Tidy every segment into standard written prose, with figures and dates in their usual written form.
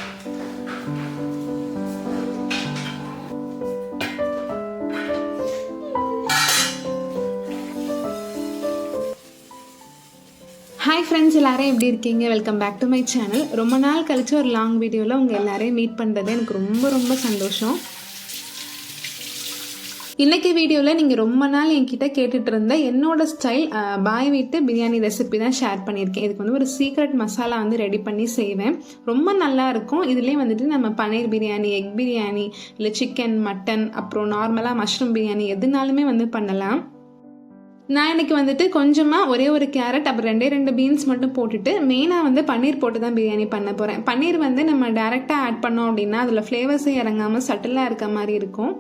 Hi friends, எல்லாரும் எப்படி இருக்கீங்க? Welcome back to my channel. ரொம்ப நாள் கழிச்சு ஒரு லாங் வீடியோவில் உங்கள் எல்லாரையும் மீட் பண்ணுறது எனக்கு ரொம்ப ரொம்ப சந்தோஷம். இன்றைக்கி வீடியோவில் நீங்கள் ரொம்ப நாள் என்கிட்ட கேட்டுட்டு இருந்த என்னோட ஸ்டைல் பாய் வீட்டு பிரியாணி ரெசிபி தான் ஷேர் பண்ணியிருக்கேன். இதுக்கு வந்து ஒரு சீக்ரெட் மசாலா வந்து ரெடி பண்ணி செய்வேன். ரொம்ப நல்லா இருக்கும். இதுலேயே வந்துட்டு நம்ம பனீர் பிரியாணி, எக் பிரியாணி, இல்லை சிக்கன், மட்டன், அப்புறம் நார்மலாக மஷ்ரூம் பிரியாணி எதுனாலுமே வந்து பண்ணலாம். நான் இன்றைக்கி வந்துட்டு கொஞ்சமாக ஒரே ஒரு கேரட் அப்புறம் ரெண்டு பீன்ஸ் மட்டும் போட்டுட்டு மெயினாக வந்து பன்னீர் போட்டு தான் பிரியாணி பண்ண போகிறேன். பன்னீர் வந்து நம்ம டேரெக்டாக ஆட் பண்ணோம் அப்படின்னா அதில் ஃப்ளேவர்ஸே இறங்காமல் சட்டிலாக இருக்க மாதிரி இருக்கும்.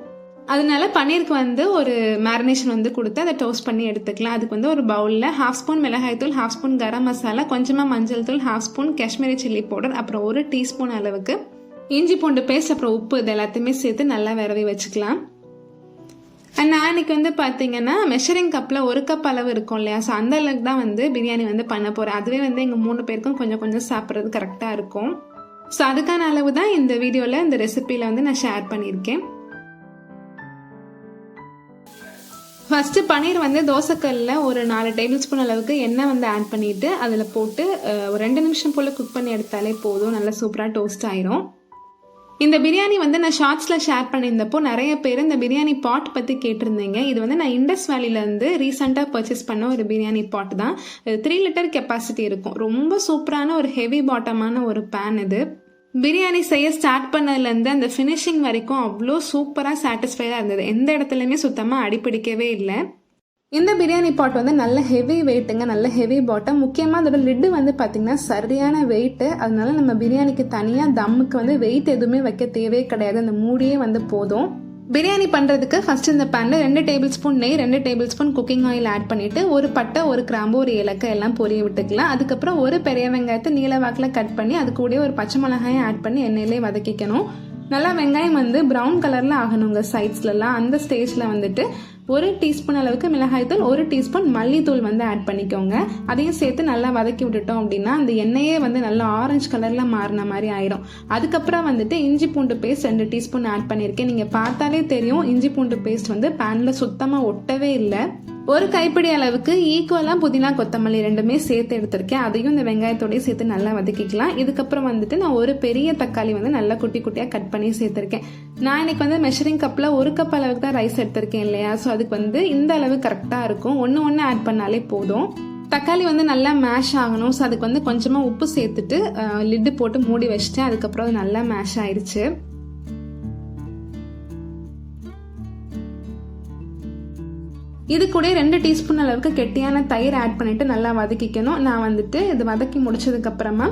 அதனால பன்னீருக்கு வந்து ஒரு மேரினேஷன் வந்து கொடுத்து அதை டோஸ்ட் பண்ணி எடுத்துக்கலாம். அதுக்கு வந்து ஒரு பவுலில் 1/2 ஸ்பூன் மிளகாய்த்தூள், 1/2 ஸ்பூன் கரம் மசாலா, கொஞ்சமாக மஞ்சள் தூள், 1/2 ஸ்பூன் காஷ்மீரி சில்லி பவுடர், அப்புறம் 1 டீஸ்பூன் அளவுக்கு இஞ்சி பூண்டு பேஸ்ட், அப்புறம் உப்பு, இது எல்லாத்தையுமே சேர்த்து நல்லா விரவி வச்சுக்கலாம். நான் இன்னைக்கு வந்து பார்த்தீங்கன்னா மெஷரிங் கப்பில் 1 கப் அளவு இருக்கும் இல்லையா, ஸோ அந்த அளவுக்கு தான் வந்து பிரியாணி வந்து பண்ண போகிறேன். அதுவே வந்து எங்கள் 3 பேருக்கும் கொஞ்சம் கொஞ்சம் சாப்பிட்றது கரெக்டாக இருக்கும். ஸோ அதுக்கான அளவு தான் இந்த வீடியோவில் இந்த ரெசிப்பியில் வந்து நான் ஷேர் பண்ணியிருக்கேன். ஃபஸ்ட்டு பன்னீர் வந்து தோசைக்கல்லில் ஒரு 4 டேபிள் ஸ்பூன் அளவுக்கு எண்ணெய் வந்து ஆட் பண்ணிவிட்டு அதில் போட்டு ஒரு 2 நிமிஷம் போல் குக் பண்ணி எடுத்தாலே போதும். நல்லா சூப்பராக டோஸ்ட் ஆயிரும். இந்த பிரியாணி வந்து நான் ஷார்ட்ஸில் ஷேர் பண்ணியிருந்தப்போ நிறைய பேர் இந்த பிரியாணி பாட் பற்றி கேட்டிருந்தீங்க. இது வந்து நான் இண்டஸ் வேலியிலேருந்து ரீசெண்டாக பர்ச்சேஸ் பண்ண ஒரு பிரியாணி பாட் தான். 3 லிட்டர் கெப்பாசிட்டி இருக்கும். ரொம்ப சூப்பரான ஒரு ஹெவி பாட்டமான ஒரு பேன் இது. பிரியாணி செய்ய ஸ்டார்ட் பண்ணதுலேருந்து அந்த ஃபினிஷிங் வரைக்கும் அவ்வளோ சூப்பராக சாட்டிஸ்ஃபைடாக இருந்தது. எந்த இடத்துலையுமே சுத்தமாக அடிப்பிடிக்கவே இல்லை. இந்த பிரியாணி பாட் வந்து நல்ல ஹெவி வெயிட்டுங்க, நல்ல ஹெவி பாட்டம். முக்கியமாக அதோட லிட்டு வந்து பார்த்திங்கன்னா சரியான வெயிட்டு. அதனால நம்ம பிரியாணிக்கு தனியாக தம்முக்கு வந்து வெயிட் எதுவுமே வைக்க தேவையே கிடையாது. அந்த மூடியே வந்து போதும். பிரியாணி பண்ணுறதுக்கு ஃபஸ்ட்டு இந்த பேனில் 2 டேபிள் ஸ்பூன் நெய், 2 tablespoon cooking oil add பண்ணிவிட்டு ஒரு பட்டை, ஒரு கிராம்பு, ஒரு ஏலக்காய் எல்லாம் பொரிய விட்டுக்கலாம். அதுக்கப்புறம் ஒரு பெரிய வெங்காயத்தை நீல வாக்கில் கட் பண்ணி அது கூட ஒரு பச்சை மிளகாயை ஆட் பண்ணி எண்ணெயிலே வதக்கிக்கணும். நல்லா வெங்காயம் வந்து ப்ரௌன் கலரில் ஆகணுங்க சைட்ஸ்லலாம். அந்த ஸ்டேஜில் வந்துட்டு 1 டீஸ்பூன் அளவுக்கு மிளகாய்த்தூள், 1 டீஸ்பூன் மல்லித்தூள் வந்து ஆட் பண்ணிக்கோங்க. அதையும் சேர்த்து நல்லா வதக்கி விட்டுட்டோம் அப்படின்னா அந்த எண்ணெயே வந்து நல்லா ஆரஞ்சு கலரில் மாறின மாதிரி ஆயிடும். அதுக்கப்புறம் வந்துட்டு இஞ்சி பூண்டு பேஸ்ட் 2 டீஸ்பூன் ஆட் பண்ணியிருக்கேன். நீங்கள் பார்த்தாலே தெரியும் இஞ்சி பூண்டு பேஸ்ட் வந்து பேனில் சுத்தமாக ஒட்டவே இல்லை. ஒரு கைப்பிடி அளவுக்கு ஈக்குவலாக புதினா, கொத்தமல்லி ரெண்டுமே சேர்த்து எடுத்திருக்கேன். அதையும் இந்த வெங்காயத்தோடய சேர்த்து நல்லா வதக்கிக்கலாம். இதுக்கப்புறம் வந்துட்டு நான் ஒரு பெரிய தக்காளி வந்து நல்லா குட்டி குட்டியாக கட் பண்ணி சேர்த்துருக்கேன். நான் இன்னைக்கு வந்து மெஷரிங் கப்பில் 1 கப் அளவுக்கு தான் ரைஸ் எடுத்திருக்கேன் இல்லையா, ஸோ அதுக்கு வந்து இந்த அளவு கரெக்டாக இருக்கும். ஒன்று ஆட் பண்ணாலே போதும். தக்காளி வந்து நல்லா மேஷ் ஆகணும். ஸோ அதுக்கு வந்து கொஞ்சமாக உப்பு சேர்த்துட்டு லிட்டு போட்டு மூடி வச்சுட்டேன். அதுக்கப்புறம் அது நல்லா மேஷ் ஆயிடுச்சு. இது கூட 2 டீஸ்பூன் அளவுக்கு கெட்டியான தயிர் ஆட் பண்ணிட்டு நல்லா வதக்கிக்கணும். நான் வந்துட்டு இது வதக்கி முடிச்சதுக்கு அப்புறமா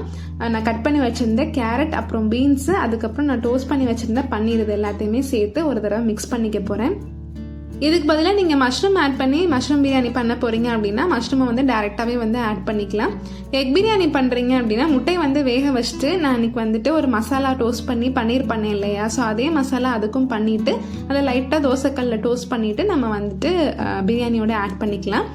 நான் கட் பண்ணி வச்சிருந்த கேரட், அப்புறம் பீன்ஸ், அதுக்கப்புறம் நான் டோஸ்ட் பண்ணி வச்சிருந்த பன்னீர், இது எல்லாத்தையுமே சேர்த்து ஒரு தடவை மிக்ஸ் பண்ணிக்க போறேன். இதுக்கு பதிலாக நீங்கள் மஷ்ரூம் ஆட் பண்ணி மஷ்ரூம் பிரியாணி பண்ண போகிறீங்க அப்படின்னா மஷ்ரூமை வந்து டேரெக்டாகவே வந்து ஆட் பண்ணிக்கலாம். எக் பிரியாணி பண்ணுறீங்க அப்படின்னா முட்டையை வந்து வேக வச்சுட்டு நான் இன்னைக்கு வந்துட்டு ஒரு மசாலா டோஸ்ட் பண்ணி பன்னீர் பண்ணேன் இல்லையா, ஸோ அதே மசாலா அதுக்கும் பண்ணிவிட்டு அதை லைட்டாக தோசைக்கல்லில் டோஸ்ட் பண்ணிவிட்டு நம்ம வந்துட்டு பிரியாணியோட ஆட் பண்ணிக்கலாம்.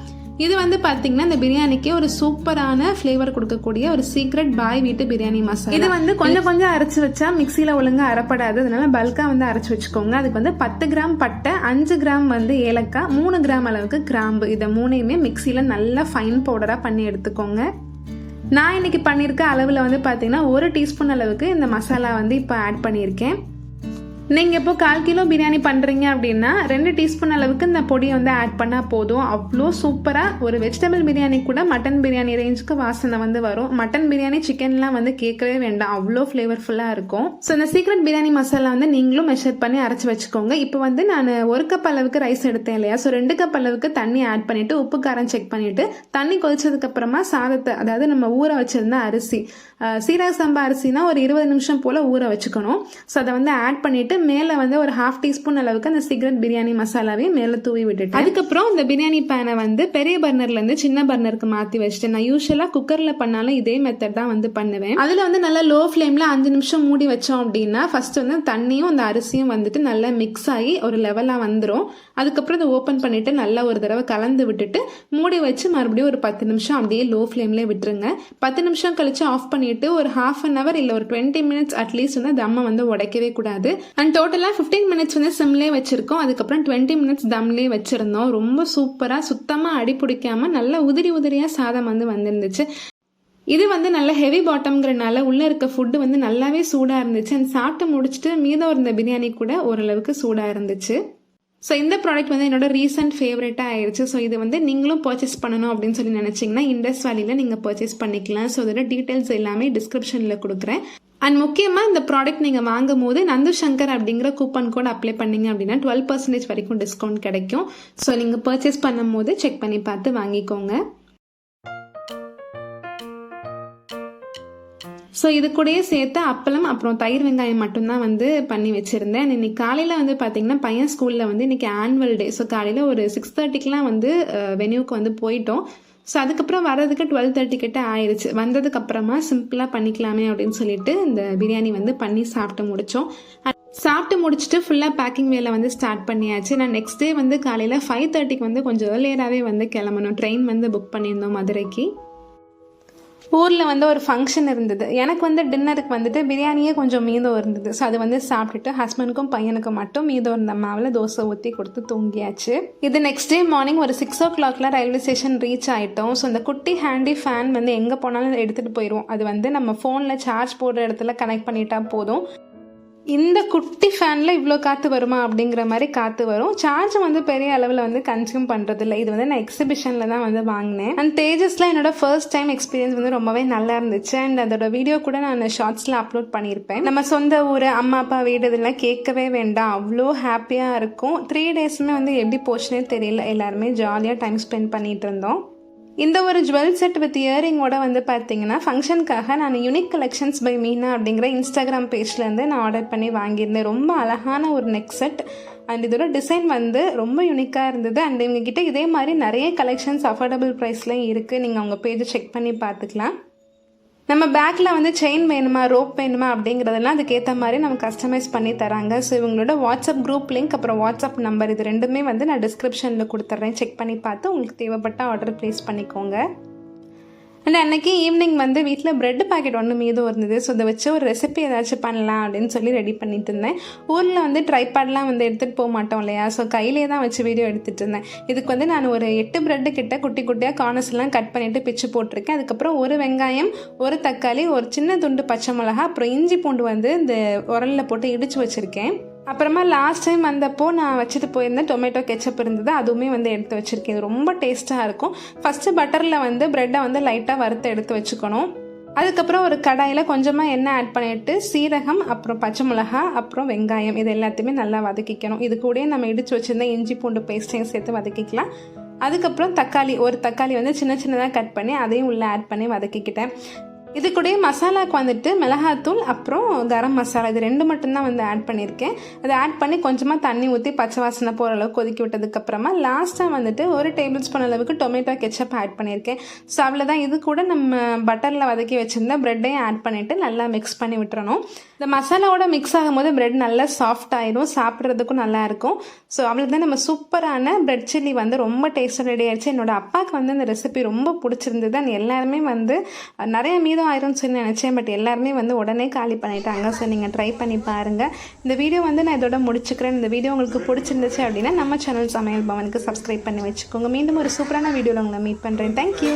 இது வந்து பார்த்தீங்கன்னா இந்த பிரியாணிக்கு ஒரு சூப்பரான ஃப்ளேவர் கொடுக்கக்கூடிய ஒரு சீக்ரெட் பாய் வீட்டு பிரியாணி மசாலா. இது வந்து கொஞ்சம் அரைச்சி வச்சா மிக்சியில் ஒழுங்காக அரைப்படாது. அதனால பல்காக வந்து அரைச்சி வச்சுக்கோங்க. அதுக்கு வந்து 10 கிராம் பட்டை, 5 கிராம் வந்து ஏலக்காய், 3 கிராம் அளவுக்கு கிராம்பு, இதை 3யுமே மிக்சியில் நல்லா ஃபைன் பவுடராக பண்ணி எடுத்துக்கோங்க. நான் இன்னைக்கு பண்ணியிருக்க அளவில் வந்து பார்த்தீங்கன்னா 1 டீஸ்பூன் அளவுக்கு இந்த மசாலா வந்து இப்போ ஆட் பண்ணியிருக்கேன். நீங்கள் இப்போ 1/4 கிலோ பிரியாணி பண்ணுறீங்க அப்படின்னா 2 டீஸ்பூன் அளவுக்கு இந்த பொடியை வந்து ஆட் பண்ணால் போதும். அவ்வளோ சூப்பராக ஒரு வெஜிடபிள் பிரியாணி கூட மட்டன் பிரியாணி ரேஞ்சுக்கு வாசனை வந்து வரும். மட்டன் பிரியாணி, சிக்கன்லாம் வந்து கேட்கவே வேண்டாம், அவ்வளோ ஃப்ளேவர்ஃபுல்லாக இருக்கும். ஸோ இந்த சீக்ரெட் பிரியாணி மசாலா வந்து நீங்களும் மெஷர் பண்ணி அரைச்சி வச்சுக்கோங்க. இப்போ வந்து நான் 1 கப் அளவுக்கு ரைஸ் எடுத்தேன் இல்லையா, ஸோ 2 கப் அளவுக்கு தண்ணி ஆட் பண்ணிவிட்டு உப்பு காரம் செக் பண்ணிவிட்டு தண்ணி கொதிச்சதுக்கப்புறமா சாதத்தை, அதாவது நம்ம ஊற வச்சிருந்த அரிசி, சீரக சம்பா அரிசினா ஒரு 20 நிமிஷம் போல் ஊற வச்சுக்கணும். ஸோ அதை வந்து ஆட் பண்ணிவிட்டு மேலே வந்து ஒரு 1/2 டீஸ்பூன் அளவுக்கு அந்த சீக்ரெட் பிரியாணி மசாலாவையும் மேலே தூவி விட்டுட்டு அதுக்கப்புறம் இந்த பிரியாணி பேனை வந்து பெரிய பர்னர்லேருந்து சின்ன பர்னருக்கு மாற்றி வச்சுட்டேன். நான் யூஸ்வலாக குக்கரில் பண்ணாலும் இதே மெத்தட் தான் வந்து பண்ணுவேன். அதில் வந்து நல்லா லோ ஃப்ளேமில் 5 நிமிஷம் மூடி வச்சோம் அப்படின்னா ஃபர்ஸ்ட் வந்து தண்ணியும் அந்த அரிசியும் வந்துட்டு நல்லா மிக்ஸ் ஆகி ஒரு லெவலாக வந்துடும். அதுக்கப்புறம் அதை ஓப்பன் பண்ணிவிட்டு நல்லா ஒரு தடவை கலந்து விட்டுட்டு மூடி வச்சு மறுபடியும் ஒரு 10 நிமிஷம் அப்படியே லோ ஃப்ளேம்லேயே விட்டுருங்க. 10 நிமிஷம் கழிச்சு ஆஃப் பண்ணிட்டு பண்ணிவிட்டு ஒரு 1/2 hour இல்லை ஒரு 20 minutes அட்லீஸ்ட் வந்து தம்மை வந்து உடைக்கவே கூடாது. அண்ட் டோட்டலாக 15 minutes வந்து சிம்லேயே வச்சுருக்கோம். அதுக்கப்புறம் 20 minutes தம்லேயே வச்சுருந்தோம். ரொம்ப சூப்பராக சுத்தமாக அடி பிடிக்காமல் நல்லா உதிரி உதிரியாக சாதம் வந்து வந்துருந்துச்சு. இது வந்து நல்ல ஹெவி பாட்டம்ங்கிறனால உள்ளே இருக்க ஃபுட்டு வந்து நல்லாவே சூடாக இருந்துச்சு. அண்ட் சாப்பிட்டு முடிச்சுட்டு மீதம் இருந்த பிரியாணி கூட ஓரளவுக்கு சூடாக இருந்துச்சு. ஸோ இந்த ப்ராடக்ட் வந்து என்னோட ரீசெண்ட் ஃபேவரட்டாக ஆயிடுச்சு. ஸோ இது வந்து நீங்களும் பர்ச்சேஸ் பண்ணணும் அப்படின்னு சொல்லி நினச்சிங்கன்னா இண்டஸ் வேலியில் நீங்கள் பர்ச்சேஸ் பண்ணிக்கலாம். ஸோ இதோட டீட்டெயில்ஸ் எல்லாமே டிஸ்கிரிப்ஷனில் கொடுக்குறேன். அண்ட் முக்கியமாக இந்த ப்ராடக்ட் நீங்கள் வாங்கும் போது நந்து சங்கர் அப்படிங்கிற கூப்பன் கோட் அப்ளை பண்ணிங்க அப்படின்னா 12% வரைக்கும் டிஸ்கவுண்ட் கிடைக்கும். ஸோ நீங்கள் பர்ச்சேஸ் பண்ணும் போது செக் பண்ணி பார்த்து வாங்கிக்கோங்க. ஸோ இது கூடயே சேர்த்து அப்பளம் அப்புறம் தயிர் வெங்காயம் மட்டும்தான் வந்து பண்ணி வச்சுருந்தேன். இன்னைக்கு காலையில் வந்து பார்த்தீங்கன்னா பையன் ஸ்கூலில் வந்து இன்றைக்கி ஆனுவல் டே. ஸோ காலையில் ஒரு 6:30க்குலாம் வந்து வென்யூக்கு வந்து போயிட்டோம். ஸோ அதுக்கப்புறம் வர்றதுக்கு 12:30 கிட்ட ஆயிடுச்சு. வந்ததுக்கப்புறமா சிம்பிளாக பண்ணிக்கலாமே அப்படின்னு சொல்லிட்டு இந்த பிரியாணி வந்து பண்ணி சாப்பிட்டு முடித்தோம். சாப்பிட்டு முடிச்சுட்டு ஃபுல்லாக பேக்கிங் வேலை வந்து ஸ்டார்ட் பண்ணியாச்சு. நான் நெக்ஸ்ட் டே வந்து காலையில் 5:30க்கு வந்து கொஞ்சம் ஏர்லியராகவே வந்து கிளம்பணும். ட்ரெயின் வந்து புக் பண்ணியிருந்தோம் மதுரைக்கு. ஊரில் வந்து ஒரு ஃபங்க்ஷன் இருந்தது. எனக்கு வந்து டின்னருக்கு வந்துட்டு பிரியாணியே கொஞ்சம் மீதம் இருந்தது. ஸோ அது வந்து சாப்பிட்டுட்டு ஹஸ்பண்டுக்கும் பையனுக்கும் மட்டும் மீதம் இருந்த மாவில் தோசை ஊற்றி கொடுத்து தூங்கியாச்சு. இது நெக்ஸ்ட் டே மார்னிங் ஒரு 6 o'clockல ரயில்வே ஸ்டேஷன் ரீச் ஆகிட்டோம். ஸோ இந்த குட்டி ஹேண்டி ஃபேன் வந்து எங்கே போனாலும் எடுத்துகிட்டு போயிடுவோம். அது வந்து நம்ம ஃபோனில் சார்ஜ் போடுற இடத்துல கனெக்ட் பண்ணிட்டா போதும். இந்த குட்டி ஃபேனில் இவ்வளோ காற்று வருமா அப்படிங்கிற மாதிரி காற்று வரும். சார்ஜ் வந்து பெரிய அளவில் வந்து கன்சியூம் பண்ணுறதில்ல. இது வந்து நான் எக்ஸிபிஷனில் தான் வந்து வாங்கினேன். அண்ட் தேஜஸில் என்னோட ஃபர்ஸ்ட் டைம் எக்ஸ்பீரியன்ஸ் வந்து ரொம்பவே நல்லா இருந்துச்சு. அண்ட் அதோட வீடியோ கூட நான் ஷார்ட்ஸில் அப்லோட் பண்ணியிருப்பேன். நம்ம சொந்த ஊர், அம்மா அப்பா வீடு இதெல்லாம் கேட்கவே வேண்டாம். அவ்வளோ ஹாப்பியாக இருக்கும். 3 daysமே வந்து எப்படி போச்சுன்னே தெரியல. எல்லாருமே ஜாலியாக டைம் ஸ்பெண்ட் பண்ணிகிட்டு இருந்தோம். இந்த ஒரு ஜுவல் செட் வித் இயரிங்கோட வந்து பார்த்தீங்கன்னா ஃபங்க்ஷனுக்காக நான் யூனிக் கலெக்ஷன்ஸ் பை மீனா அப்படிங்கிற இன்ஸ்டாகிராம் பேஜ்லேருந்து நான் ஆர்டர் பண்ணி வாங்கியிருந்தேன். ரொம்ப அழகான ஒரு நெக் செட். அண்ட் இதோட டிசைன் வந்து ரொம்ப யூனிக்காக இருந்தது. அண்ட் இவங்ககிட்ட இதே மாதிரி நிறைய கலெக்ஷன்ஸ் அஃபோர்டபுள் ப்ரைஸ்லையும் இருக்குது. நீங்கள் அவங்க பேஜை செக் பண்ணி பார்த்துக்கலாம். நம்ம பேக்கில் வந்து செயின் வேணுமா, ரோப் வேணுமா அப்படிங்கிறதெல்லாம் அதுக்கேற்ற மாதிரி நம்ம கஸ்டமைஸ் பண்ணி தராங்க. ஸோ இவங்களோட வாட்ஸ்அப் குரூப் லிங்க் அப்புறம் வாட்ஸ்அப் நம்பர் இது ரெண்டுமே வந்து நான் டிஸ்கிரிப்ஷனில் கொடுத்துட்றேன். செக் பண்ணி பார்த்து உங்களுக்கு தேவைப்பட்ட ஆர்டர் ப்ளேஸ் பண்ணிக்கோங்க. அண்ட் அன்றைக்கி ஈவினிங் வந்து வீட்டில் பிரெட் பாக்கெட் ஒன்று மீதும் இருந்தது. ஸோ அதை வச்சு ஒரு ரெசிபி ஏதாச்சும் பண்ணலாம் அப்படின்னு சொல்லி ரெடி பண்ணிட்டு இருந்தேன். ஊரில் வந்து ட்ரைபேட்லாம் வந்து எடுத்துகிட்டு போக மாட்டோம் இல்லையா. ஸோ கையிலே தான் வச்சு வீடியோ எடுத்துகிட்டு இருந்தேன். இதுக்கு வந்து நான் ஒரு 8 பிரெட்டு கிட்ட குட்டி குட்டியாக கார்னர்ஸ் எல்லாம் கட் பண்ணிவிட்டு பிச்சு போட்டிருக்கேன். அதுக்கப்புறம் ஒரு வெங்காயம், ஒரு தக்காளி, ஒரு சின்ன துண்டு பச்சை மிளகா, அப்புறம் இஞ்சி பூண்டு வந்து இந்த உரலில் போட்டு இடித்து வச்சுருக்கேன். அப்புறமா லாஸ்ட் டைம் வந்தப்போ நான் வச்சுட்டு போயிருந்தேன் டொமேட்டோ கெச்சப் இருந்தது. அதுவுமே வந்து எடுத்து வச்சுருக்கேன். இது ரொம்ப டேஸ்ட்டாக இருக்கும். ஃபஸ்ட்டு பட்டரில் வந்து ப்ரெட்டை வந்து லைட்டாக வறுத்து எடுத்து வச்சுக்கணும். அதுக்கப்புறம் ஒரு கடாயில் கொஞ்சமாக எண்ணெய் ஆட் பண்ணிவிட்டு சீரகம், அப்புறம் பச்சை மிளகா, அப்புறம் வெங்காயம் இது எல்லாத்தையுமே நல்லா வதக்கிக்கணும். இது கூட நம்ம இடித்து வச்சுருந்த இஞ்சி பூண்டு பேஸ்ட்டையும் சேர்த்து வதக்கிக்கலாம். அதுக்கப்புறம் ஒரு தக்காளி வந்து சின்ன சின்னதாக கட் பண்ணி அதையும் உள்ளே ஆட் பண்ணி வதக்கிக்கிட்டேன். இது கூட மசாலாவுக்கு வந்துட்டு மிளகாத்தூள் அப்புறம் கரம் மசாலா இது 2 மட்டும்தான் வந்து ஆட் பண்ணியிருக்கேன். அதை ஆட் பண்ணி கொஞ்சமாக தண்ணி ஊற்றி பச்சை வாசனை போகிற அளவுக்கு கொதிக்கி விட்டதுக்கப்புறமா லாஸ்ட்டாக வந்துட்டு 1 டேபிள் ஸ்பூன் அளவுக்கு டொமேட்டோ கெச்சப் ஆட் பண்ணியிருக்கேன். ஸோ அவ்வளோதான். இது கூட நம்ம பட்டரில் வதக்கி வச்சுருந்த ப்ரெட்டையும் ஆட் பண்ணிவிட்டு நல்லா மிக்ஸ் பண்ணி விட்டுறணும். இந்த மசாலாவோட மிக்ஸ் ஆகும்போது ப்ரெட் நல்லா சாஃப்ட் ஆகிடும், சாப்பிட்றதுக்கும் நல்லாயிருக்கும். ஸோ அவ்வளோதான். நம்ம சூப்பரான பிரெட் சில்லி வந்து ரொம்ப டேஸ்ட்டாக ரெடி ஆகிடுச்சு. என்னோடய அப்பாவுக்கு வந்து இந்த ரெசிபி ரொம்ப பிடிச்சிருந்தது. அண்ட் எல்லாருமே வந்து நிறைய மீதம் ஆயிரும்னு சொல்லி நினச்சேன். பட் எல்லாருமே வந்து உடனே காலி பண்ணிட்டாங்க. ஸோ நீங்கள் ட்ரை பண்ணி பாருங்கள். இந்த வீடியோ வந்து நான் இதோட முடிச்சுக்கிறேன். இந்த வீடியோ உங்களுக்கு பிடிச்சிருந்துச்சு அப்படின்னா நம்ம சேனல் சமையல் பவனுக்கு சப்ஸ்கிரைப் பண்ணி வச்சுக்கோங்க. மீண்டும் ஒரு சூப்பரான வீடியோவில் உங்களை மீட் பண்ணுறேன். தேங்க்யூ.